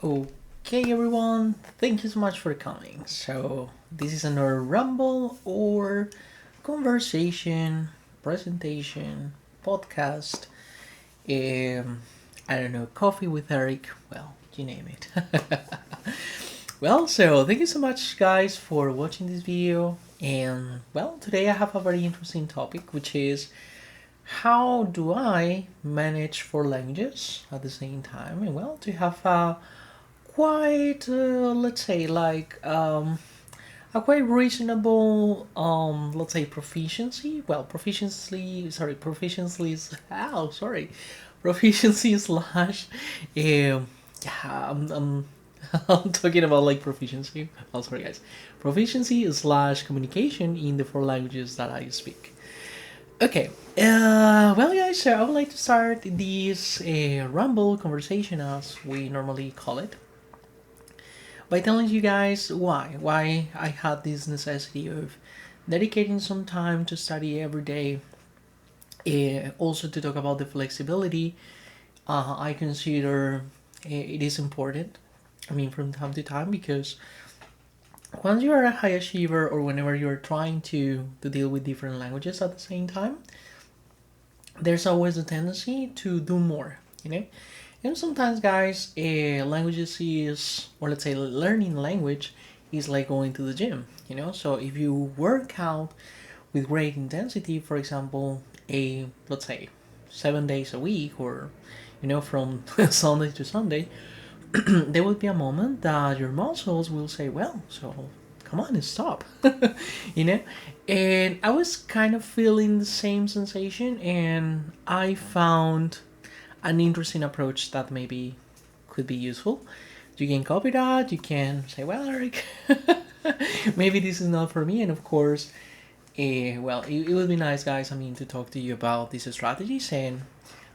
Okay, everyone, thank you so much for coming. So, this is another rumble or conversation, presentation, podcast, um, I don't know, coffee with Eric, well, you name it. So thank you so much, guys, for watching this video. And, today I have a very interesting topic, which is how do I manage four languages at the same time? And, to have a quite let's say a quite reasonable let's say proficiency is proficiency slash um yeah I'm talking about like proficiency, sorry guys, proficiency slash communication in the four languages that I speak. Okay. Guys, so I would like to start this rumble conversation, as we normally call it, by telling you guys why I had this necessity of dedicating some time to study every day. Also to talk about the flexibility, I consider it is important. I mean, from time to time, because once you are a high achiever, or whenever you're trying to deal with different languages at the same time, there's always a tendency to do more. You know, and sometimes, guys, languages is, or let's say, learning language is like going to the gym. So if you work out with great intensity, for example, let's say 7 days a week, or from Sunday to Sunday, there will be a moment that your muscles will say, "Well, so come on and stop," you know. And I was kind of feeling the same sensation, and I found an interesting approach that maybe could be useful. You can copy that. You can say, "Well, Eric, maybe this is not for me." And of course, it would be nice, guys. I mean, to talk to you about these strategies, and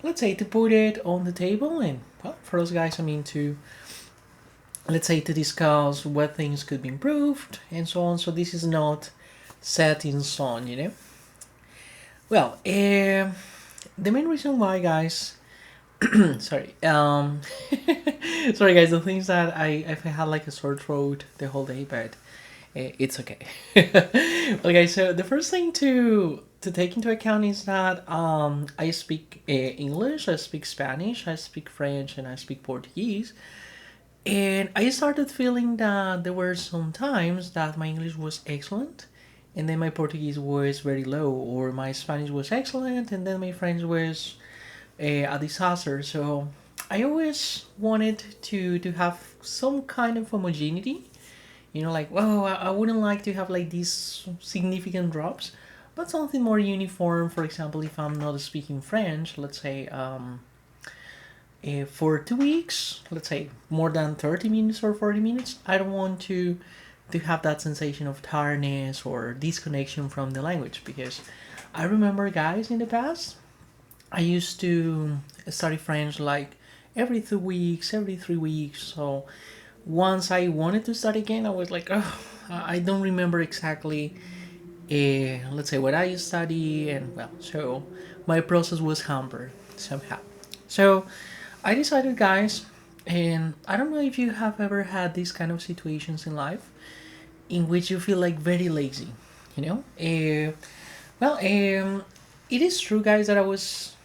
let's say to put it on the table, and for us guys, I mean, to let's say to discuss what things could be improved and so on. So this is not set in stone. The main reason why, guys, sorry, sorry guys, the things that I've had like a sore throat the whole day, but it's okay. Okay, so the first thing to take into account is that I speak English, I speak Spanish, I speak French, and I speak Portuguese. And I started feeling that there were some times that my English was excellent, and then my Portuguese was very low, or my Spanish was excellent, and then my French was a disaster. So I always wanted to have some kind of homogeneity. Like, well, I wouldn't like to have like these significant drops, but something more uniform. For example, if I'm not speaking French, let's say for 2 weeks, let's say more than 30 minutes or 40 minutes, I don't want to have that sensation of tiredness or disconnection from the language, because I remember, guys, in the past I used to study French like every 2 weeks, every 3 weeks. So once I wanted to start again, I was like, oh, I don't remember exactly, let's say, what I study, and so my process was hampered somehow. So I decided, guys, and I don't know if you have ever had these kind of situations in life in which you feel like very lazy, you know? It is true, guys, that I was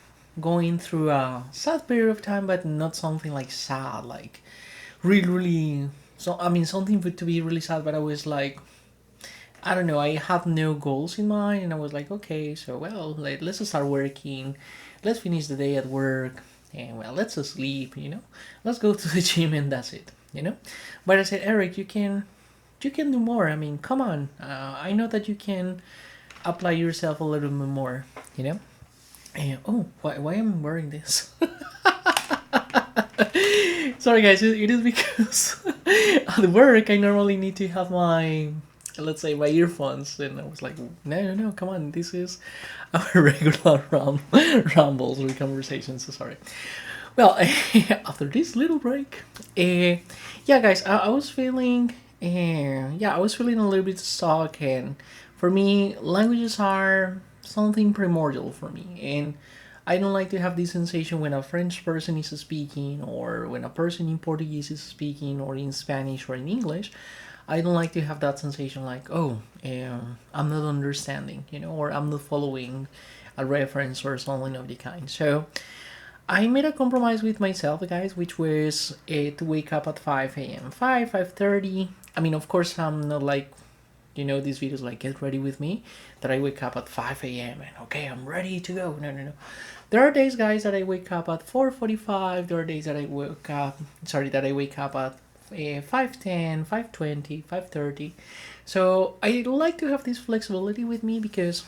going through a sad period of time, but not something like sad, like really, really. So, I mean, something to be really sad, but I was like, I don't know, I had no goals in mind, and I was like, okay, so, let's start working, let's finish the day at work, and let's sleep. Let's go to the gym, and that's it. But I said, Eric, you can do more. I mean, come on. I know that you can apply yourself a little bit more. You know. And oh, why am I wearing this? Sorry, guys. It is because at work I normally need to have my, let's say, my earphones, and I was like, no, come on. This is our regular rumbles or conversations. So sorry. Well, after this little break, yeah, guys, I was feeling, I was feeling a little bit stuck, and for me, languages are something primordial for me, and I don't like to have this sensation when a French person is speaking, or when a person in Portuguese is speaking, or in Spanish or in English. I don't like to have that sensation like, oh, I'm not understanding, or I'm not following a reference or something of the kind. So I made a compromise with myself, guys, which was to wake up at 5 a.m. 5:30. I mean, of course, I'm not like, these videos like get ready with me, that I wake up at 5 a.m. and okay, I'm ready to go. No, no, no. There are days, guys, that I wake up at 4:45. There are days that I wake up at 5:10, 5:20, 5:30. So I like to have this flexibility with me because,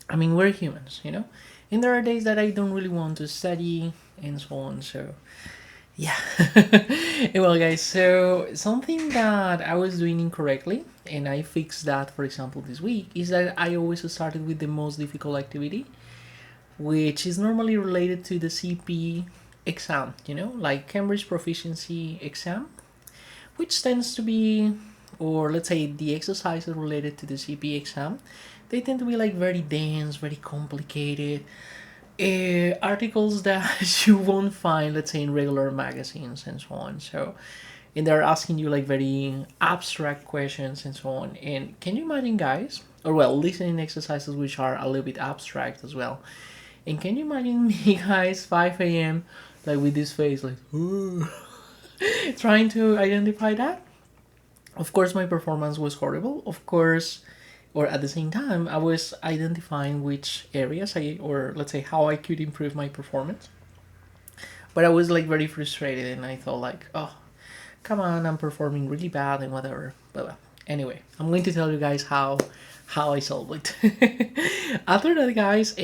I mean, we're humans. And there are days that I don't really want to study and so on. So yeah. Well, guys, so something that I was doing incorrectly, and I fixed that, for example, this week, is that I always started with the most difficult activity, which is normally related to the CP exam, like Cambridge Proficiency exam, which tends to be, or let's say the exercises related to the CP exam, they tend to be like very dense, very complicated, articles that you won't find, let's say, in regular magazines and so on. So, and they're asking you like very abstract questions and so on. And can you imagine, guys, or well, listening exercises which are a little bit abstract as well. And can you imagine me, guys, 5 a.m. like with this face, like trying to identify that? Of course, my performance was horrible. Of course, or at the same time, I was identifying which areas or let's say how I could improve my performance. But I was like very frustrated, and I thought like, oh, come on, I'm performing really bad and whatever. But anyway, I'm going to tell you guys how I solved it. After that, guys,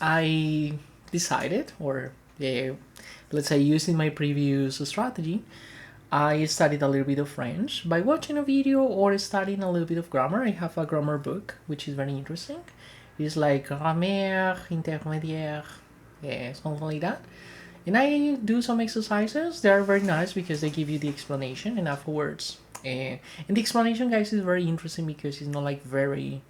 I decided, or let's say using my previous strategy, I studied a little bit of French by watching a video or studying a little bit of grammar. I have a grammar book, which is very interesting. It's like grammaire intermédiaire, yeah, something like that. And I do some exercises. They are very nice because they give you the explanation and afterwards. And the explanation, guys, is very interesting because it's not like very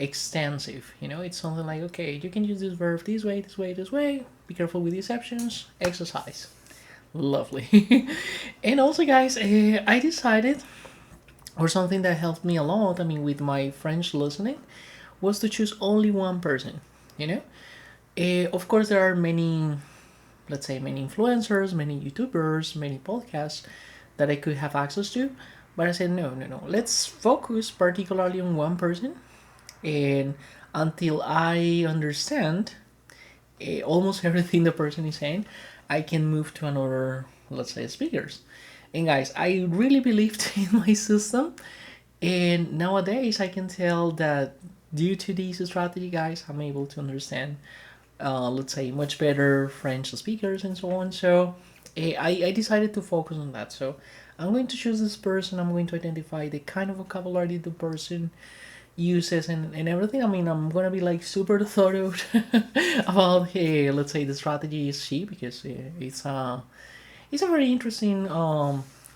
extensive. It's something like, okay, you can use this verb this way, this way, this way. Be careful with the exceptions. Exercise. Lovely. And also, guys, I decided, or something that helped me a lot, I mean, with my French listening, was to choose only one person. Of course, there are many, let's say, many influencers, many YouTubers, many podcasts that I could have access to, but I said no, no, no. Let's focus particularly on one person, and until I understand almost everything the person is saying, I can move to another, let's say, speakers. And guys, I really believed in my system, and nowadays I can tell that due to this strategy, guys, I'm able to understand, let's say, much better French speakers and so on. So I decided to focus on that. So I'm going to choose this person. I'm going to identify the kind of vocabulary the person uses and everything. I mean, I'm gonna be like super thorough about, hey, let's say the strategy is she, because it's a very interesting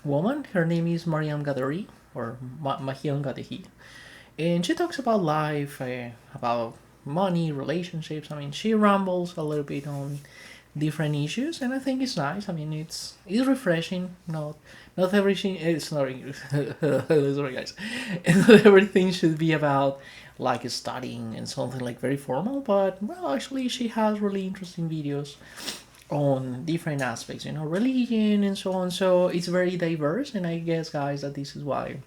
woman. Her name is Mariam Gadari, or Mahian Gadehi, and she talks about life, about money, relationships. I mean, she rambles a little bit on different issues, and I think it's nice. I mean, it's refreshing. Not everything. It's not sorry, guys. Not everything should be about like studying and something like very formal. But well, actually, she has really interesting videos on different aspects, religion and so on. So it's very diverse, and I guess, guys, that this is why.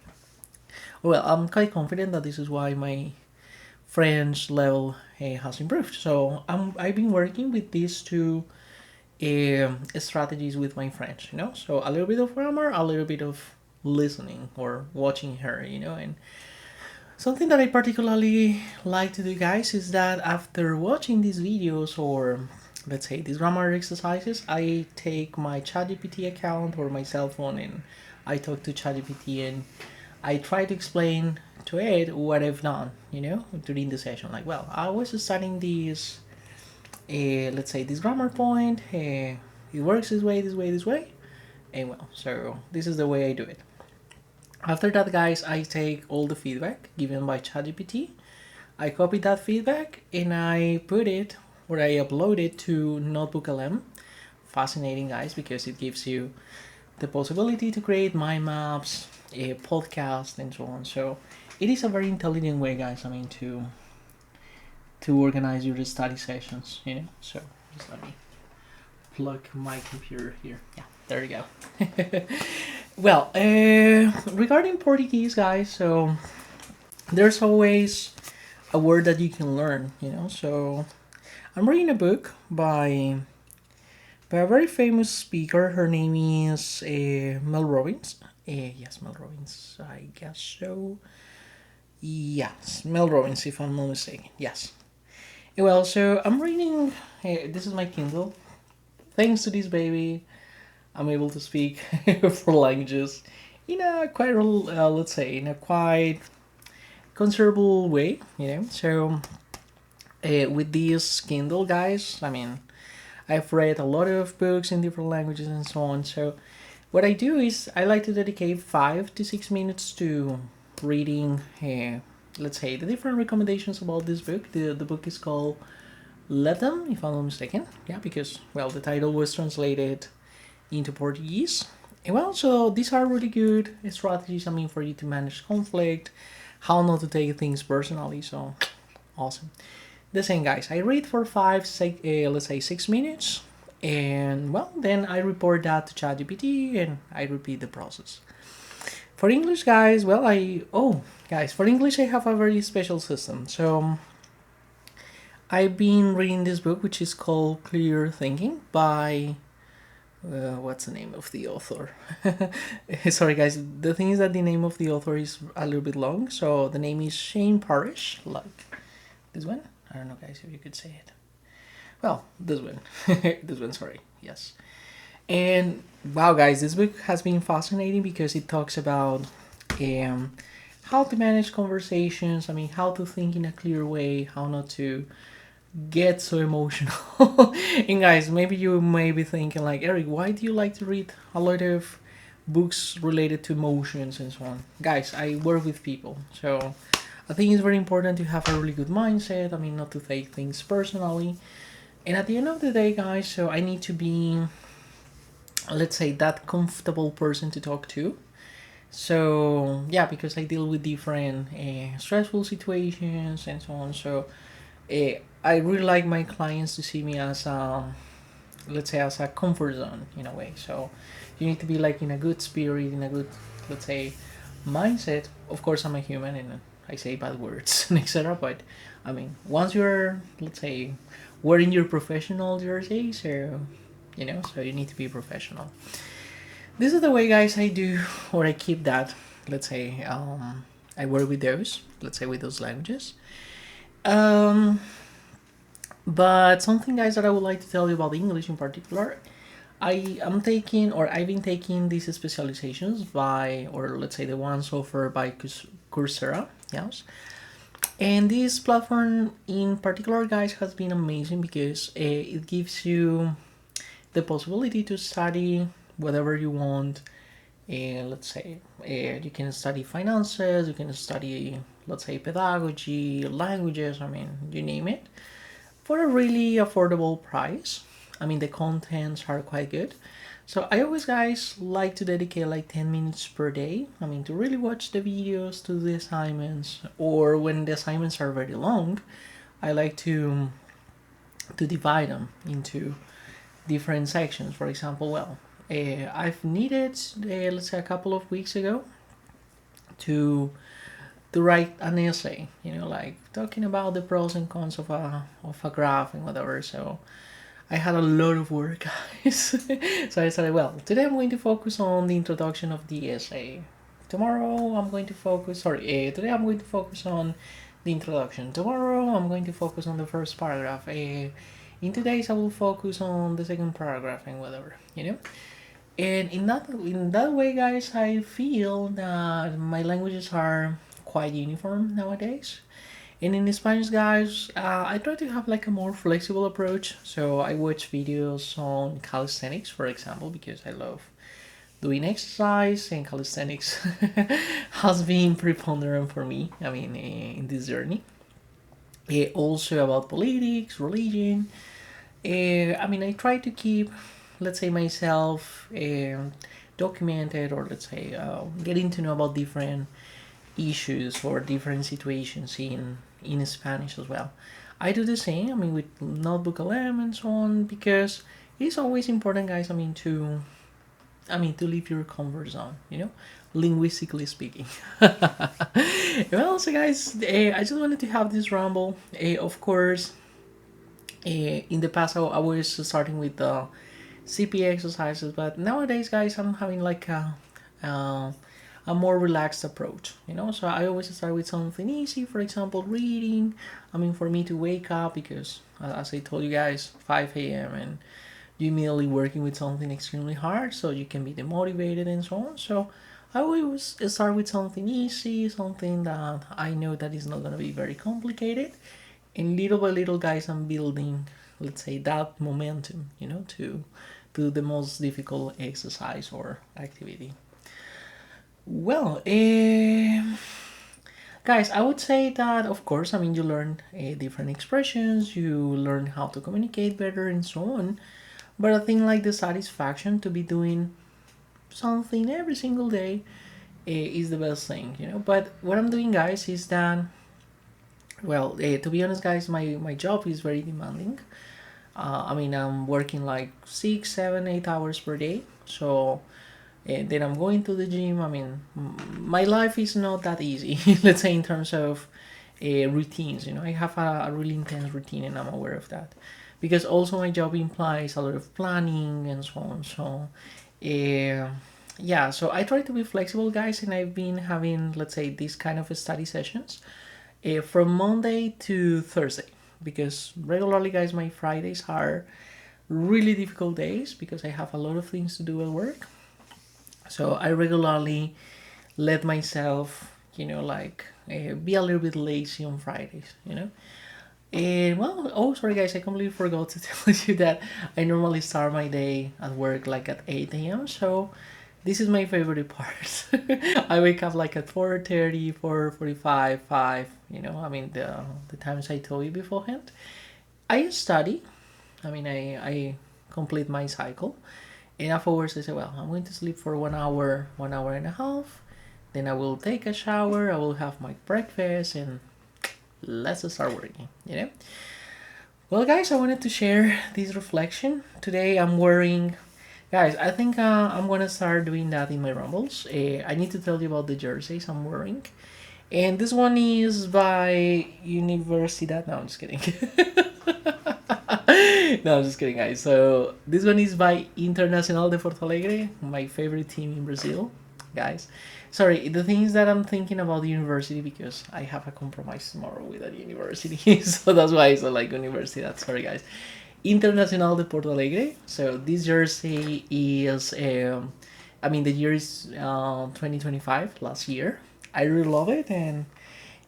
Well, I'm quite confident that this is why my French level has improved. So I've been working with these two strategies with my French, So a little bit of grammar, a little bit of listening or watching her, And something that I particularly like to do, guys, is that after watching these videos, or let's say these grammar exercises, I take my ChatGPT account or my cell phone, and I talk to ChatGPT, and I try to explain to it what I've done, during the session. Like, well, I was studying this, let's say, this grammar point. It works this way, this way, this way. And well, so this is the way I do it. After that, guys, I take all the feedback given by ChatGPT. I copy that feedback and I put it where I upload it to Notebook LM. Fascinating, guys, because it gives you the possibility to create mind maps, a podcast, and so on. So it is a very intelligent way, guys. I mean, to organize your study sessions. So just let me plug my computer here. Yeah, there you go. Well, regarding Portuguese, guys, so there's always a word that you can learn. So I'm reading a book by a very famous speaker. Her name is Mel Robbins. Yes, Mel Robbins. I guess so. Yes, Mel Robbins, if I'm not mistaken. Yes. Well, so I'm reading. This is my Kindle. Thanks to this baby, I'm able to speak 4 languages in a quite, let's say, in a quite considerable way. So with this Kindle, guys, I mean, I've read a lot of books in different languages and so on. So what I do is I like to dedicate 5 to 6 minutes to reading, let's say, the different recommendations about this book. The book is called Let Them, if I'm not mistaken. Yeah, because, well, the title was translated into Portuguese. And well, so these are really good strategies, I mean, for you to manage conflict, how not to take things personally. So awesome. The same, guys. I read for let's say 6 minutes, and well, then I report that to ChatGPT and I repeat the process. For English, guys, well, for English, I have a very special system. So I've been reading this book, which is called Clear Thinking by what's the name of the author? Sorry, guys. The thing is that the name of the author is a little bit long. So the name is Shane Parrish, like this one. I don't know, guys, if you could say it. Well, this one. This one, sorry. Yes. And wow, guys, this book has been fascinating because it talks about how to manage conversations. I mean, how to think in a clear way, how not to get so emotional. And guys, maybe you may be thinking like, Eric, why do you like to read a lot of books related to emotions and so on? Guys, I work with people, so I think it's very important to have a really good mindset. I mean, not to take things personally. And at the end of the day, guys, so I need to be, let's say, that comfortable person to talk to. So yeah, because I deal with different stressful situations and so on. So I really like my clients to see me as let's say, as a comfort zone in a way. So you need to be like in a good spirit, in a good, let's say, mindset. Of course, I'm a human and I say bad words and etc. But I mean, once you're, let's say, wearing your professional jersey, so so you need to be professional. This is the way, guys, I do, or I keep that. Let's say, I work with those. Let's say with those languages. Um, but something, guys, that I would like to tell you about English in particular. I've been taking these specializations by, or let's say the ones offered by Coursera. Yes. And this platform in particular, guys, has been amazing because it gives you the possibility to study whatever you want. Let's say you can study finances, you can study, let's say, pedagogy, languages, I mean, you name it, for a really affordable price. I mean, the contents are quite good. So I always, guys, like to dedicate like 10 minutes per day. I mean, to really watch the videos, to do the assignments, or when the assignments are very long, I like to divide them into different sections. For example, well, I've needed, let's say, a couple of weeks ago to write an essay, like talking about the pros and cons of a graph and whatever. So I had a lot of work, guys. So I decided, well, today I'm going to focus on the introduction of the essay. Tomorrow I'm going to focus, today I'm going to focus on the introduction. Tomorrow I'm going to focus on the first paragraph. In 2 days I will focus on the second paragraph and whatever. And in that way, guys, I feel that my languages are quite uniform nowadays. And in Spanish, guys, I try to have like a more flexible approach. So I watch videos on calisthenics, for example, because I love doing exercise, and calisthenics has been preponderant for me. I mean, in this journey. Also about politics, religion. I mean, I try to keep, let's say, myself documented, or let's say, getting to know about different issues or different situations in Spanish as well. I do the same. I mean, with notebook LM and so on, because it's always important, guys. I mean, to leave your comfort zone, linguistically speaking. Well, so guys, I just wanted to have this ramble. Of course, in the past, I was starting with the CP exercises, but nowadays, guys, I'm having like a more relaxed approach, So I always start with something easy, for example, reading. I mean, for me to wake up, because as I told you guys, 5 a.m. and you immediately working with something extremely hard, so you can be demotivated and so on. So I always start with something easy, something that I know that is not going to be very complicated, and little by little, guys, I'm building, let's say, that momentum, to do the most difficult exercise or activity. Well, guys, I would say that, of course, I mean, you learn different expressions, you learn how to communicate better, and so on. But I think like the satisfaction to be doing something every single day is the best thing, But what I'm doing, guys, is that, well, to be honest, guys, my job is very demanding. I mean, I'm working like 6, 7, 8 hours per day. So then I'm going to the gym. I mean, my life is not that easy, let's say, in terms of routines. I have a really intense routine, and I'm aware of that. Because also my job implies a lot of planning and so on. So, yeah, so I try to be flexible, guys, and I've been having, let's say, these kind of study sessions from Monday to Thursday, because regularly, guys, my Fridays are really difficult days because I have a lot of things to do at work. So I regularly let myself, be a little bit lazy on Fridays, And well, oh, sorry, guys, I completely forgot to tell you that I normally start my day at work like at 8 a.m. So this is my favorite part. I wake up like at 4:30, 4:45, 5, I mean, the times I told you beforehand. I study. I mean, I complete my cycle. And afterwards, I say, well, I'm going to sleep for 1 hour, 1 hour and a half. Then I will take a shower. I will have my breakfast, and let's start working. Well, guys, I wanted to share this reflection. Today, I'm wearing. Guys, I think I'm gonna start doing that in my rumbles. I need to tell you about the jerseys I'm wearing. And this one is by Universidad. No, I'm just kidding. No, I'm just kidding, guys. So this one is by Internacional de Porto Alegre, my favorite team in Brazil, guys. Sorry, the thing is that I'm thinking about the university because I have a compromise tomorrow with a university, so that's why I said like university. That's sorry, guys. Internacional de Porto Alegre. So this jersey is, I mean, the year is 2025, last year. I really love it, and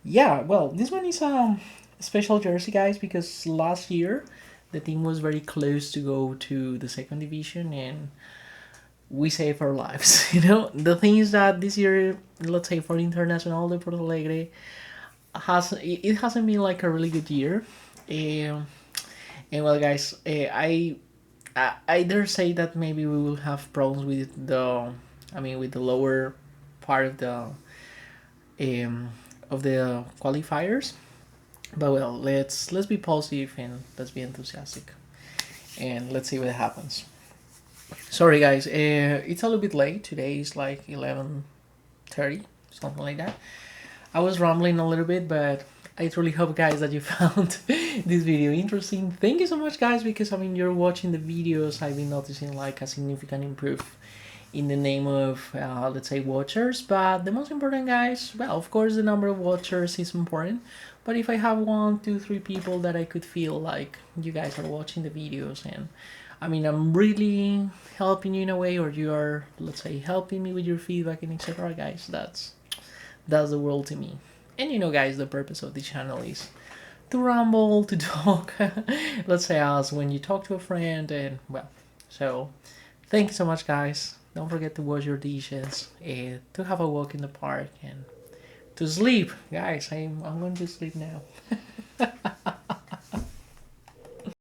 yeah, well, this one is a special jersey, guys, because last year the team was very close to go to the second division, and we saved our lives. The thing is that this year, let's say for Internacional de Porto Alegre, it hasn't been like a really good year. Um, and well, guys, I dare say that maybe we will have problems with I mean, with the lower part um, of the qualifiers. But well, let's be positive and let's be enthusiastic, and let's see what happens. Sorry, guys, it's a little bit late. Today is like 11:30, something like that. I was rambling a little bit, but I truly hope, guys, that you found this video interesting. Thank you so much, guys, because I mean, you're watching the videos. I've been noticing like a significant improve in the name of, let's say, watchers. But the most important, guys, well, of course, the number of watchers is important. But if I have 1, 2, 3 people that I could feel like you guys are watching the videos, and I mean, I'm really helping you in a way, or you are, let's say, helping me with your feedback and etc., guys, that's the world to me. And guys, the purpose of the channel is to ramble, to talk, let's say, as when you talk to a friend, and well, so thank you so much, guys. Don't forget to wash your dishes, to have a walk in the park, and to sleep, guys. I'm going to sleep now.